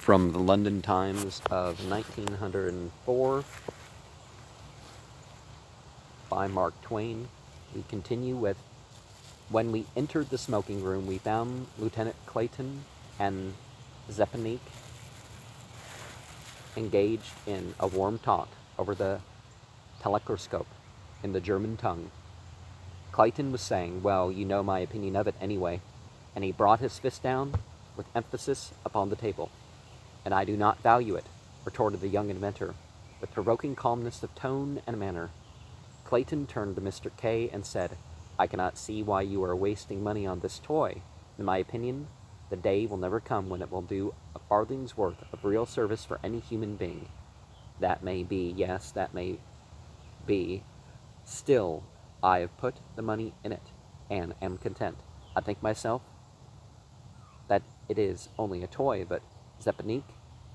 From the London Times of 1904 by Mark Twain, we continue with, when we entered the smoking room, we found Lieutenant Clayton and Zeppanique engaged in a warm talk over the telescope in the German tongue. Clayton was saying, well, you know my opinion of it anyway, and he brought his fist down with emphasis upon the table. And I do not value it, retorted the young inventor, with provoking calmness of tone and manner. Clayton turned to Mr. K and said, I cannot see why you are wasting money on this toy. In my opinion, the day will never come when it will do a farthing's worth of real service for any human being. That may be, yes, that may be. Still, I have put the money in it, and am content. I think myself that it is only a toy, but Zeppanique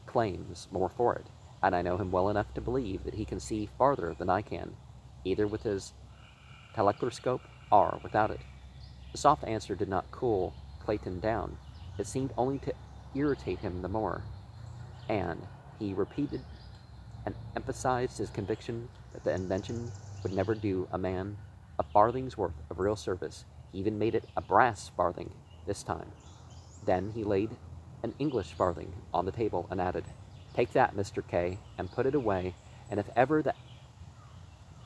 claims more for it, and I know him well enough to believe that he can see farther than I can, either with his telescope or without it. The soft answer did not cool Clayton down. It seemed only to irritate him the more, and he repeated and emphasized his conviction that the invention would never do a man a farthing's worth of real service. He even made it a brass farthing this time. Then he laid an English farthing on the table and added, Take that, Mr. K, and put it away, and if ever the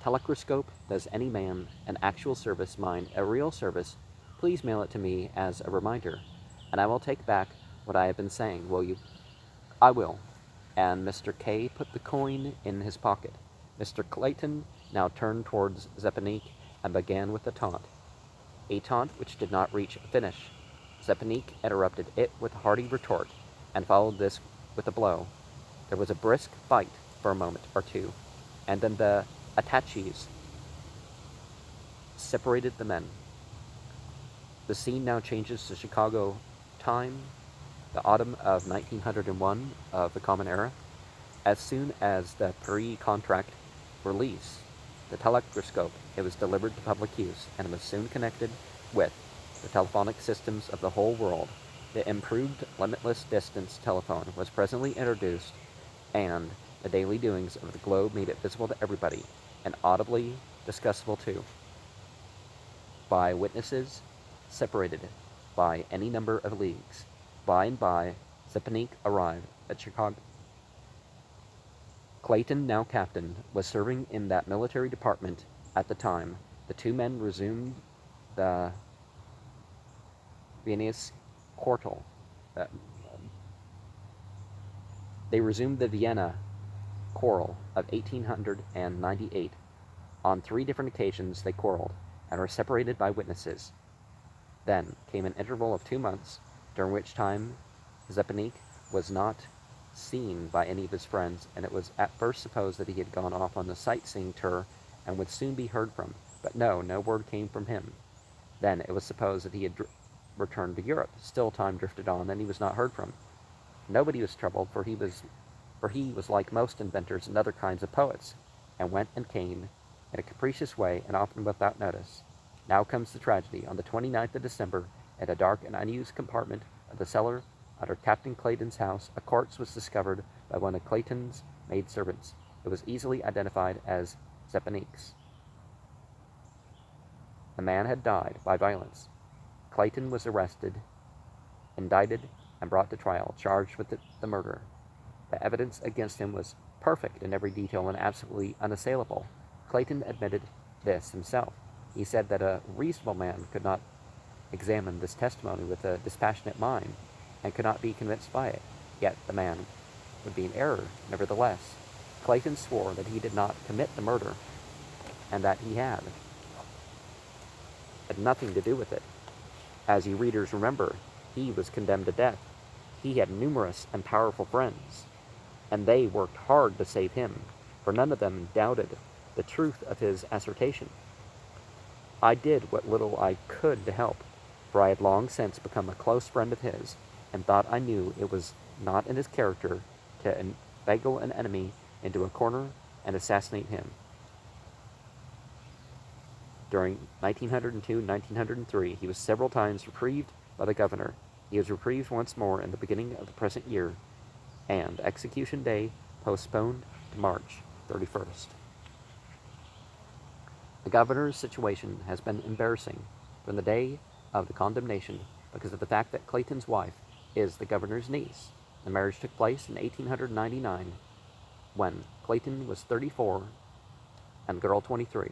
telescope does any man an actual service, mind, a real service, please mail it to me as a reminder, and I will take back what I have been saying, will you? I will. And Mr. K put the coin in his pocket. Mr. Clayton now turned towards Zeppanique and began with a taunt which did not reach a finish. Zeppanique interrupted it with a hearty retort, and followed this with a blow. There was a brisk fight for a moment or two, and then the attaches separated the men. The scene now changes to Chicago time, the autumn of 1901 of the Common Era. As soon as the Paris contract release the telescope, it was delivered to public use, and was soon connected with the telephonic systems of the whole world. The improved limitless distance telephone was presently introduced, and the daily doings of the globe made it visible to everybody, and audibly discussable too, by witnesses separated by any number of leagues. By and by, Zeppanique arrived at Chicago. Clayton, now captain, was serving in that military department at the time. The two men resumed the Viennese quarrel. They resumed the Vienna quarrel of 1898. On 3 different occasions they quarreled, and were separated by witnesses. Then came an interval of 2 months, during which time Zeppanique was not seen by any of his friends, and it was at first supposed that he had gone off on the sightseeing tour and would soon be heard from. But no word came from him. Then it was supposed that he had returned to Europe. Still time drifted on, and he was not heard from. Nobody was troubled, for he was like most inventors and other kinds of poets, and went and came in a capricious way, and often without notice. Now comes the tragedy. On the 29th of December, in a dark and unused compartment of the cellar under Captain Clayton's house, a corpse was discovered by one of Clayton's maidservants. It was easily identified as Zeppanique's. The man had died by violence. Clayton was arrested, indicted, and brought to trial, charged with the murder. The evidence against him was perfect in every detail and absolutely unassailable. Clayton admitted this himself. He said that a reasonable man could not examine this testimony with a dispassionate mind, and could not be convinced by it. Yet the man would be in error, nevertheless. Clayton swore that he did not commit the murder, and that he had nothing to do with it. As you readers remember, he was condemned to death. He had numerous and powerful friends, and they worked hard to save him, for none of them doubted the truth of his assertion. I did what little I could to help, for I had long since become a close friend of his, and thought I knew it was not in his character to inveigle an enemy into a corner and assassinate him. During 1902 and 1903, he was several times reprieved by the governor. He was reprieved once more in the beginning of the present year. and execution day postponed to March 31st. The governor's situation has been embarrassing from the day of the condemnation because of the fact that Clayton's wife is the governor's niece. The marriage took place in 1899 when Clayton was 34 and the girl 23,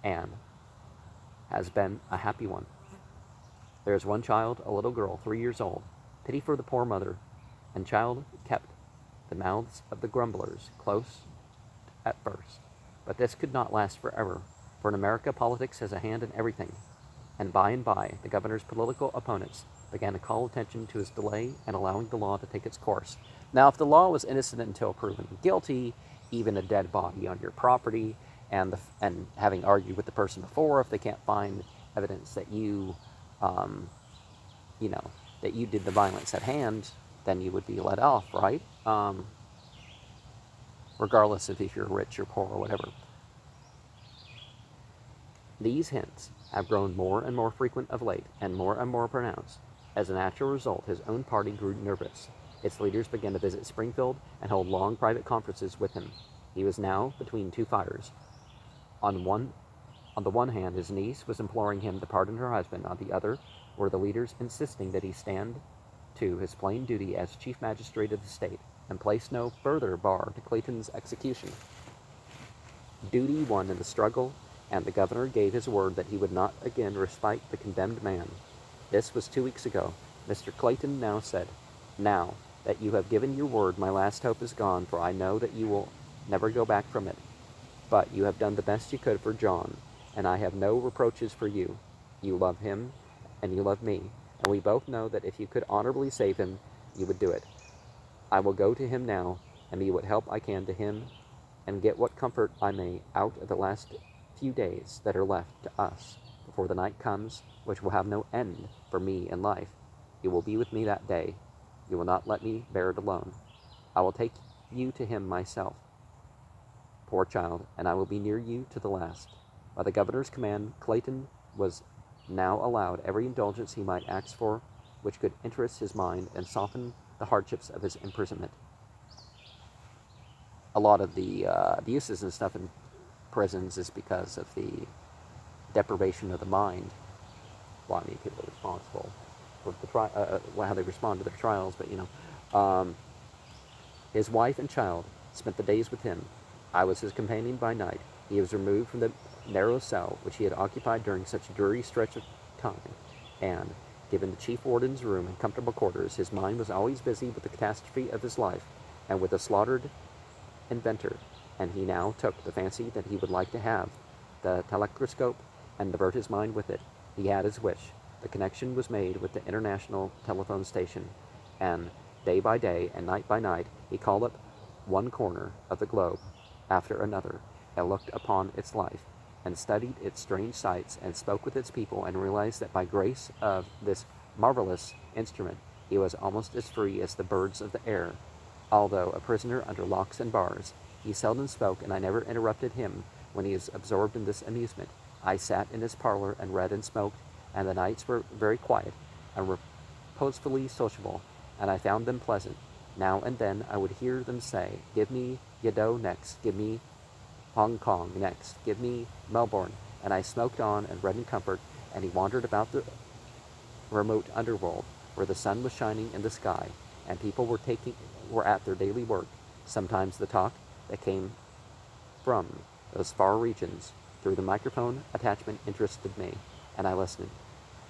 and has been a happy one. There is one child, a little girl, 3 years old. Pity for the poor mother, and child kept the mouths of the grumblers close at first. But this could not last forever, for in America politics has a hand in everything, and by, the governor's political opponents began to call attention to his delay in allowing the law to take its course. Now, if the law was innocent until proven guilty, even a dead body on your property, and having argued with the person before, if they can't find evidence that that you did the violence at hand, then you would be let off, right? Regardless of if you're rich or poor or whatever. These hints have grown more and more frequent of late, and more pronounced. As a natural result, his own party grew nervous. Its leaders began to visit Springfield and hold long private conferences with him. He was now between two fires. On the one hand, his niece was imploring him to pardon her husband. On the other were the leaders insisting that he stand to his plain duty as chief magistrate of the state and place no further bar to Clayton's execution. Duty won in the struggle, and the governor gave his word that he would not again respite the condemned man. This was 2 weeks ago. Mr. Clayton now said, "Now that you have given your word, my last hope is gone, for I know that you will never go back from it. But you have done the best you could for John, and I have no reproaches for you. You love him, and you love me, and we both know that if you could honorably save him, you would do it. I will go to him now, and be what help I can to him, and get what comfort I may out of the last few days that are left to us, before the night comes, which will have no end for me in life. You will be with me that day. You will not let me bear it alone. I will take you to him myself, poor child, and I will be near you to the last." By the governor's command, Clayton was now allowed every indulgence he might ask for, which could interest his mind and soften the hardships of his imprisonment. A lot of the abuses and stuff in prisons is because of the deprivation of the mind. Well, I mean, people are responsible for the how they respond to their trials, but his wife and child spent the days with him. I was his companion by night. He was removed from the narrow cell which he had occupied during such a dreary stretch of time, and given the chief warden's room and comfortable quarters. His mind was always busy with the catastrophe of his life, and with a slaughtered inventor, and he now took the fancy that he would like to have the telescope and divert his mind with it. He had his wish. The connection was made with the international telephone station, and day by day and night by night he called up one corner of the globe after another, and looked upon its life, and studied its strange sights, and spoke with its people, and realized that by grace of this marvelous instrument he was almost as free as the birds of the air. Although a prisoner under locks and bars, he seldom spoke, and I never interrupted him when he was absorbed in this amusement. I sat in his parlor and read and smoked, and the nights were very quiet and reposefully sociable, and I found them pleasant. Now and then I would hear them say, "Give me Yeddo next, give me Hong Kong next, give me Melbourne," and I smoked on and read in comfort, and he wandered about the remote underworld where the sun was shining in the sky, and people were at their daily work. Sometimes the talk that came from those far regions through the microphone attachment interested me, and I listened.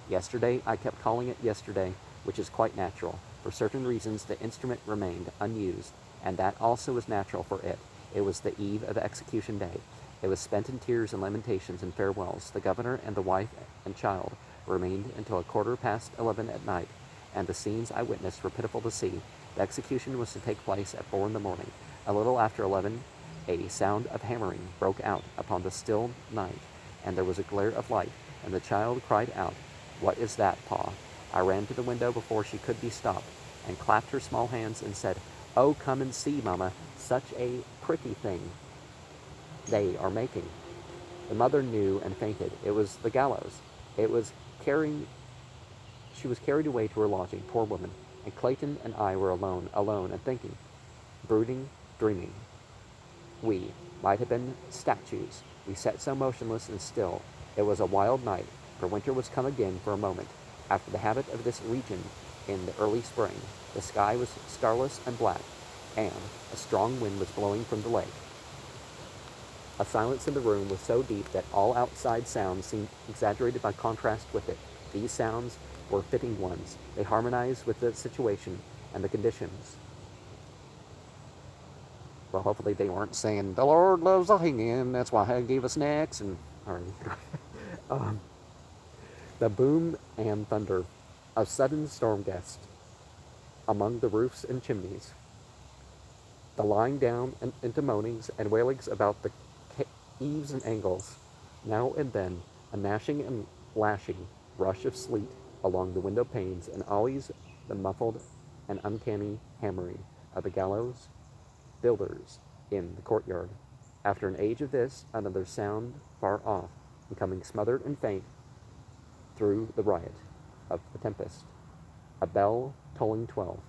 Yesterday, I kept calling it yesterday, which is quite natural. For certain reasons, the instrument remained unused, and that also was natural for it. It was the eve of execution day. It was spent in tears and lamentations and farewells. The governor and the wife and child remained until 11:15 at night, and the scenes I witnessed were pitiful to see. The execution was to take place at 4 in the morning. A little after 11, a sound of hammering broke out upon the still night, and there was a glare of light, and the child cried out, "What is that, Pa?" I ran to the window before she could be stopped, and clapped her small hands and said, "Oh, come and see, Mama, such a pretty thing they are making." The mother knew and fainted. It was the gallows. She was carried away to her lodging, poor woman, and Clayton and I were alone and thinking. brooding, dreaming. We might have been statues. We sat so motionless and still. It was a wild night, for winter was come again for a moment. After the habit of this region in the early spring, the sky was starless and black, and a strong wind was blowing from the lake. A silence in the room was so deep that all outside sounds seemed exaggerated by contrast with it. These sounds were fitting ones. They harmonized with the situation and the conditions. Well, hopefully they weren't saying, the Lord loves a hen, that's why he gave us necks, and, or, the boom and thunder of sudden storm gusts among the roofs and chimneys, the lying down into moanings and wailings about the eaves and angles, now and then a gnashing and lashing rush of sleet along the window panes, and always the muffled and uncanny hammering of the gallows builders in the courtyard. After an age of this, another sound far off, becoming smothered and faint through the riot of the tempest. A bell tolling 12.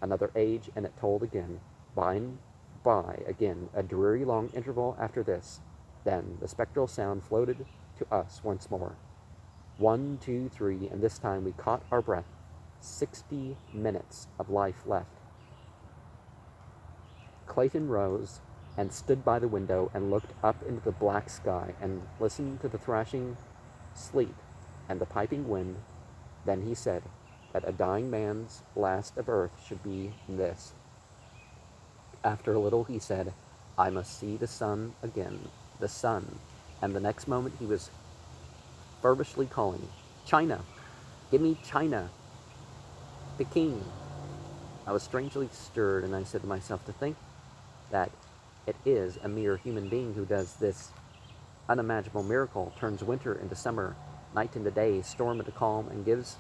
Another age, and it tolled again. By and by, again, a dreary long interval after this. Then the spectral sound floated to us once more. 1, 2, 3, and this time we caught our breath. 60 minutes of life left. Clayton rose and stood by the window and looked up into the black sky and listened to the thrashing sleet and the piping wind. Then he said that a dying man's last of earth should be this. After a little he said, I must see the sun again, the sun, and the next moment he was feverishly calling, China, give me China, Peking. I was strangely stirred, and I said to myself, to think that it is a mere human being who does this unimaginable miracle, turns winter into summer, night into day, storm into calm, and gives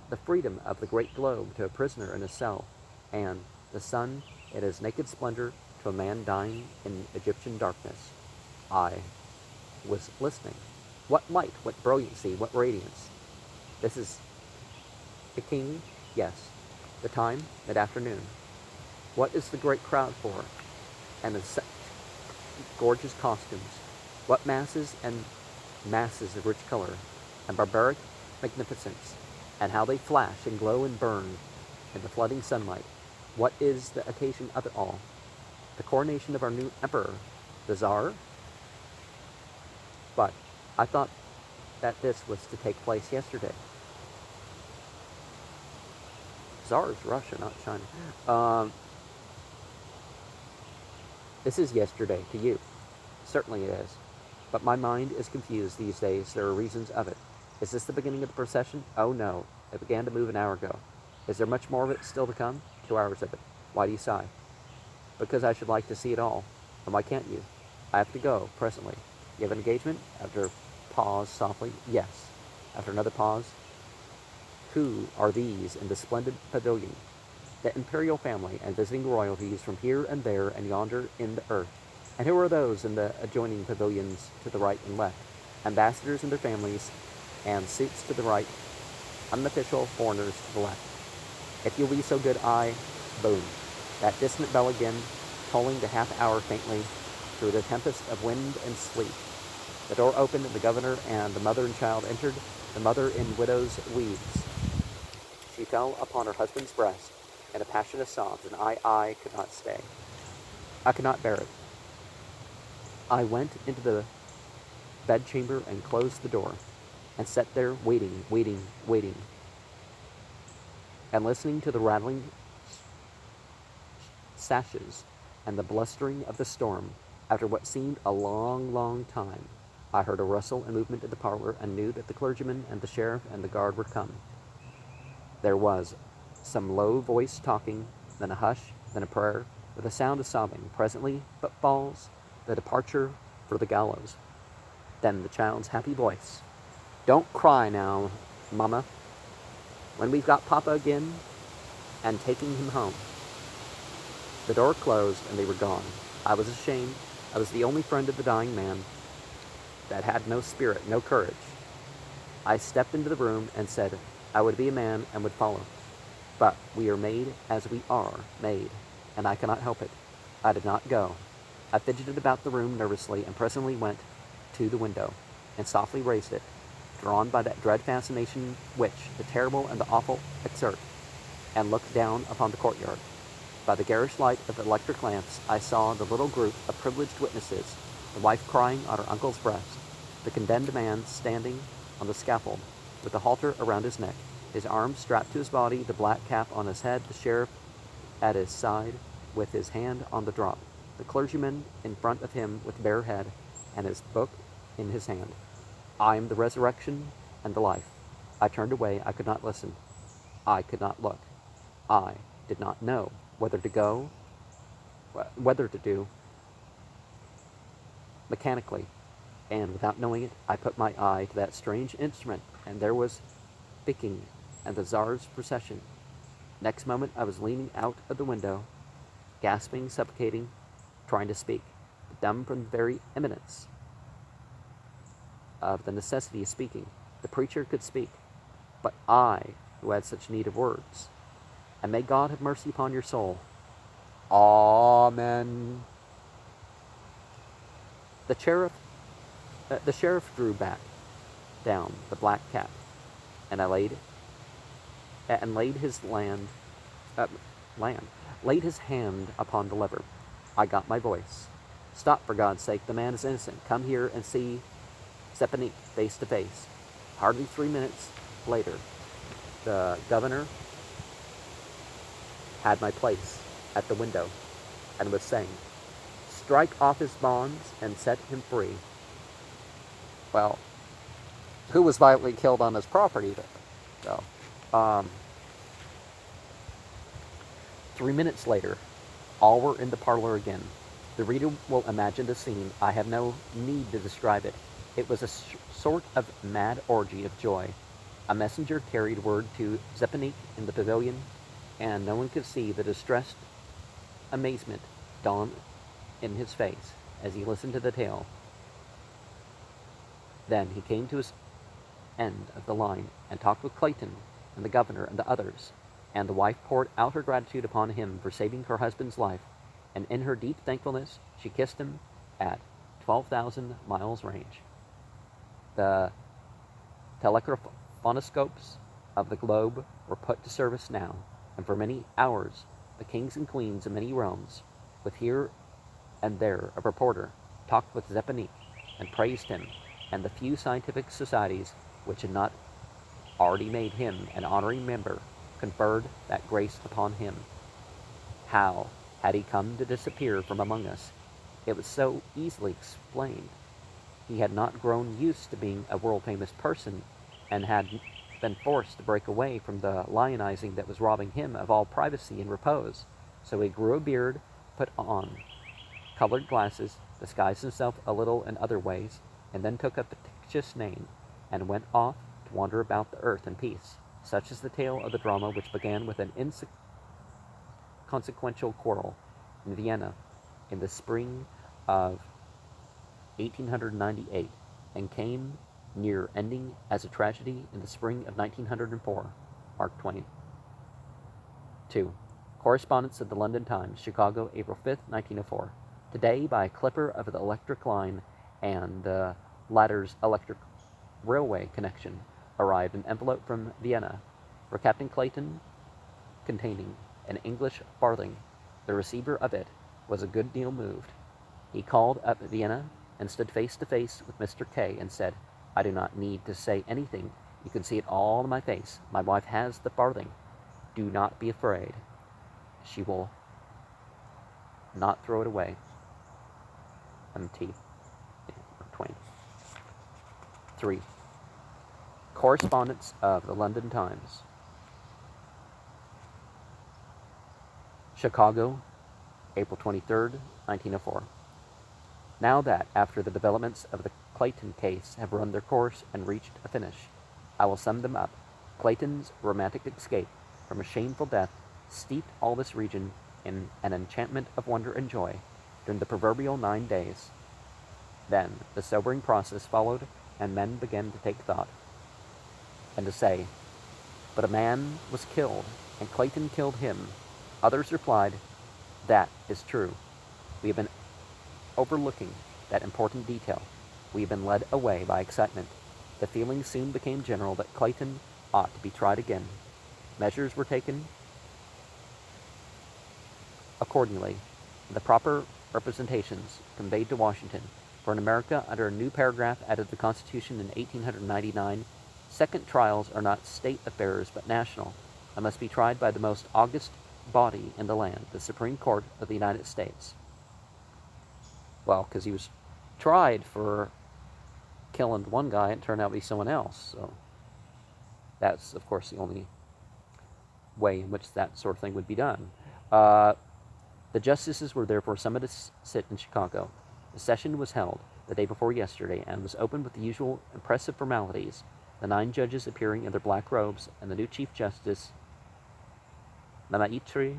the freedom of the great globe to a prisoner in a cell, and the sun in its naked splendor to a man dying in Egyptian darkness. I was listening. What light, what brilliancy, what radiance. This is the king? Yes. The time? Mid-afternoon. What is the great crowd for? And the gorgeous costumes. What masses and masses of rich color and barbaric magnificence, and how they flash and glow and burn in the flooding sunlight. What is the occasion of it all? The coronation of our new emperor, the Tsar? But I thought that this was to take place yesterday. Tsar is Russia, not China. This is yesterday to you. Certainly it is. But my mind is confused these days. There are reasons of it. Is this the beginning of the procession? Oh no. It began to move an hour ago. Is there much more of it still to come? 2 hours of it. Why do you sigh? Because I should like to see it all. And why can't you? I have to go, presently. You have an engagement? After a pause, softly, yes. After another pause, who are these in the splendid pavilion? The imperial family and visiting royalties from here and there and yonder in the earth. And who are those in the adjoining pavilions to the right and left? Ambassadors and their families, and suits to the right, unofficial foreigners to the left. If you'll be so good, boom, that distant bell again, tolling the half-hour faintly through the tempest of wind and sleet. The door opened, and the governor and the mother and child entered, the mother in widow's weeds. She fell upon her husband's breast in a passion of sobs, and I could not stay. I could not bear it. I went into the bedchamber and closed the door, and sat there waiting, and listening to the rattling sashes and the blustering of the storm. After what seemed a long, long time, I heard a rustle and movement in the parlor, and knew that the clergyman and the sheriff and the guard were come. There was some low voice talking, then a hush, then a prayer, with a sound of sobbing. Presently but falls the departure for the gallows. Then the child's happy voice. Don't cry now, Mama. When we've got Papa again, and taking him home. The door closed, and they were gone. I was ashamed. I was the only friend of the dying man that had no spirit, no courage. I stepped into the room and said I would be a man and would follow. But we are made as we are made, and I cannot help it. I did not go. I fidgeted about the room nervously and presently went to the window and softly raised it, drawn by that dread fascination which the terrible and the awful exert, and looked down upon the courtyard. By the garish light of the electric lamps, I saw the little group of privileged witnesses, the wife crying on her uncle's breast, the condemned man standing on the scaffold with the halter around his neck, his arms strapped to his body, the black cap on his head, the sheriff at his side with his hand on the drop, the clergyman in front of him with bare head and his book in his hand. I am the resurrection and the life. I turned away. I could not listen. I could not look. I did not know whether to do. Mechanically, and without knowing it, I put my eye to that strange instrument, and there was Peking and the Tsar's procession. Next moment, I was leaning out of the window, gasping, suffocating, trying to speak, dumb from the very imminence of the necessity of speaking. The preacher could speak, but I, who had such need of words. And may God have mercy upon your soul. Amen. The sheriff drew back down the black cap, and laid his hand upon the lever. I got my voice. Stop, for God's sake, the man is innocent. Come here and see Stepanik face to face. Hardly 3 minutes later, the governor had my place at the window and was saying, strike off his bonds and set him free. Well, who was violently killed on his property? So, 3 minutes later, all were in the parlor again. The reader will imagine the scene. I have no need to describe it. It was a sort of mad orgy of joy. A messenger carried word to Stepanik in the pavilion, and no one could see the distressed amazement dawn in his face as he listened to the tale. Then he came to his end of the line and talked with Clayton and the governor and the others, and the wife poured out her gratitude upon him for saving her husband's life, and in her deep thankfulness she kissed him at 12,000 miles range. The telephonoscopes of the globe were put to service now, and for many hours the kings and queens of many realms, with here and there a reporter, talked with Stepanik and praised him, and the few scientific societies which had not already made him an honorary member conferred that grace upon him. How had he come to disappear from among us? It was so easily explained. He had not grown used to being a world-famous person, and had been forced to break away from the lionizing that was robbing him of all privacy and repose. So he grew a beard, put on colored glasses, disguised himself a little in other ways, and then took a fictitious name, and went off to wander about the earth in peace. Such is the tale of the drama, which began with an inconsequential quarrel in Vienna in the spring of 1898, and came near ending as a tragedy in the spring of 1904. Mark Twain. 2. Correspondence of the London Times, Chicago, April 5th, 1904. Today, by a clipper of the electric line and the latter's electric railway connection, arrived an envelope from Vienna for Captain Clayton, containing an English farthing. The receiver of it was a good deal moved. He called up Vienna and stood face to face with Mr. K. and said, I do not need to say anything. You can see it all in my face. My wife has the farthing. Do not be afraid. She will not throw it away. M.T. Twain. 3. Correspondence of the London Times. Chicago, April 23rd, 1904. Now that, after the developments of the Clayton case have run their course and reached a finish, I will sum them up. Clayton's romantic escape from a shameful death steeped all this region in an enchantment of wonder and joy during the proverbial 9 days. Then the sobering process followed, and men began to take thought, and to say, but a man was killed, and Clayton killed him. Others replied, that is true. We have been overlooking that important detail. We have been led away by excitement. The feeling soon became general that Clayton ought to be tried again. Measures were taken accordingly, and the proper representations conveyed to Washington. For in America, under a new paragraph added to the Constitution in 1899, second trials are not state affairs but national, and must be tried by the most august body in the land, the Supreme Court of the United States. Well, because he was tried for killing one guy, it turned out to be someone else. So that's, of course, the only way in which that sort of thing would be done. The justices were therefore summoned to sit in Chicago. The session was held the day before yesterday and was opened with the usual impressive formalities, the 9 judges appearing in their black robes, and the new Chief Justice, Lemaitre,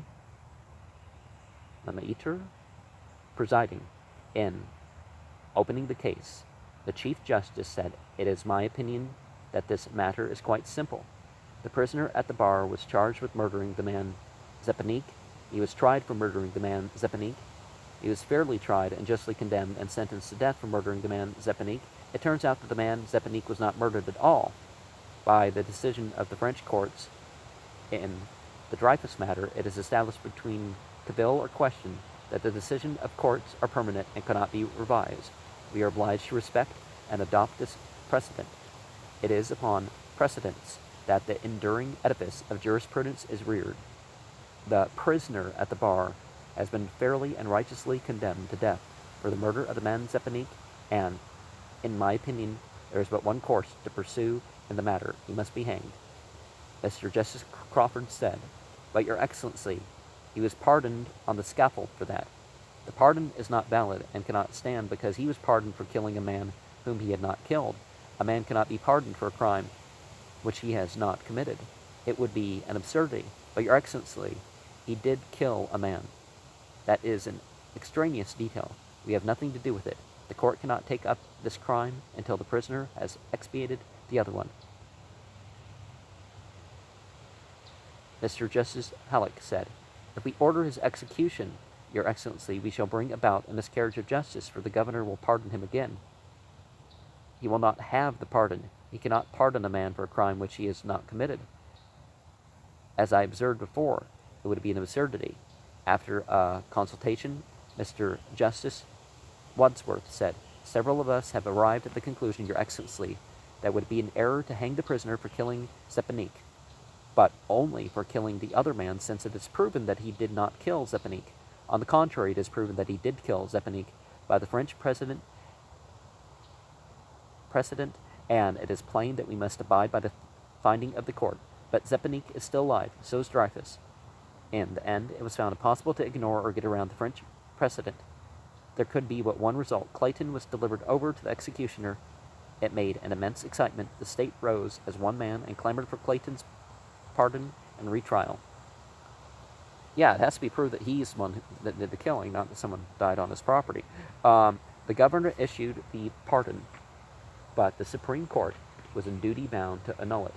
presiding. In opening the case, the Chief Justice said, "It is my opinion that this matter is quite simple. The prisoner at the bar was charged with murdering the man Zepanik. He was tried for murdering the man Zepanik. He was fairly tried and justly condemned and sentenced to death for murdering the man Zepanik. It turns out that the man Zepanik was not murdered at all. By the decision of the French courts in the Dreyfus matter, it is established between cavil or question that the decision of courts are permanent and cannot be revised. We are obliged to respect and adopt this precedent. It is upon precedents that the enduring edifice of jurisprudence is reared. The prisoner at the bar has been fairly and righteously condemned to death for the murder of the man Zepanik, and, in my opinion, there is but one course to pursue in the matter. He must be hanged." Mr. Justice Crawford said, "But, Your Excellency, he was pardoned on the scaffold for that. The pardon is not valid and cannot stand because he was pardoned for killing a man whom he had not killed. A man cannot be pardoned for a crime which he has not committed. It would be an absurdity. But, Your Excellency, he did kill a man. That is an extraneous detail. We have nothing to do with it. The court cannot take up this crime until the prisoner has expiated the other one." Mr. Justice Halleck said, "If we order his execution, Your Excellency, we shall bring about a miscarriage of justice, for the governor will pardon him again. He will not have the pardon. He cannot pardon a man for a crime which he has not committed. As I observed before, it would be an absurdity." After a consultation, Mr. Justice Wadsworth said, "Several of us have arrived at the conclusion, Your Excellency, that it would be an error to hang the prisoner for killing Zepanik, but only for killing the other man, since it is proven that he did not kill Zepanik. On the contrary, it is proven that he did kill Zepanik by the French precedent, and it is plain that we must abide by the finding of the court. But Zepanik is still alive, so is Dreyfus. In the end, it was found impossible to ignore or get around the French precedent. There could be but one result. Clayton was delivered over to the executioner. It made an immense excitement. The state rose as one man and clamored for Clayton's pardon and retrial." Yeah, it has to be proved that he's the one that did the killing, not that someone died on his property. The governor issued the pardon, but the Supreme Court was in duty bound to annul it,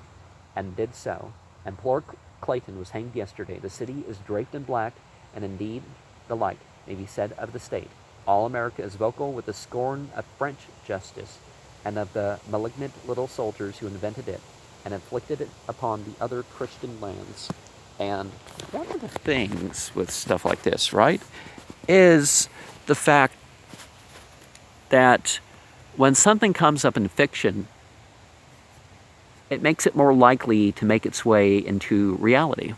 and did so, and poor Clayton was hanged yesterday. The city is draped in black, and indeed the like may be said of the state. All America is vocal with the scorn of French justice, and of the malignant little soldiers who invented it, and inflicted it upon the other Christian lands. And one of the things with stuff like this, right, is the fact that when something comes up in fiction, it makes it more likely to make its way into reality.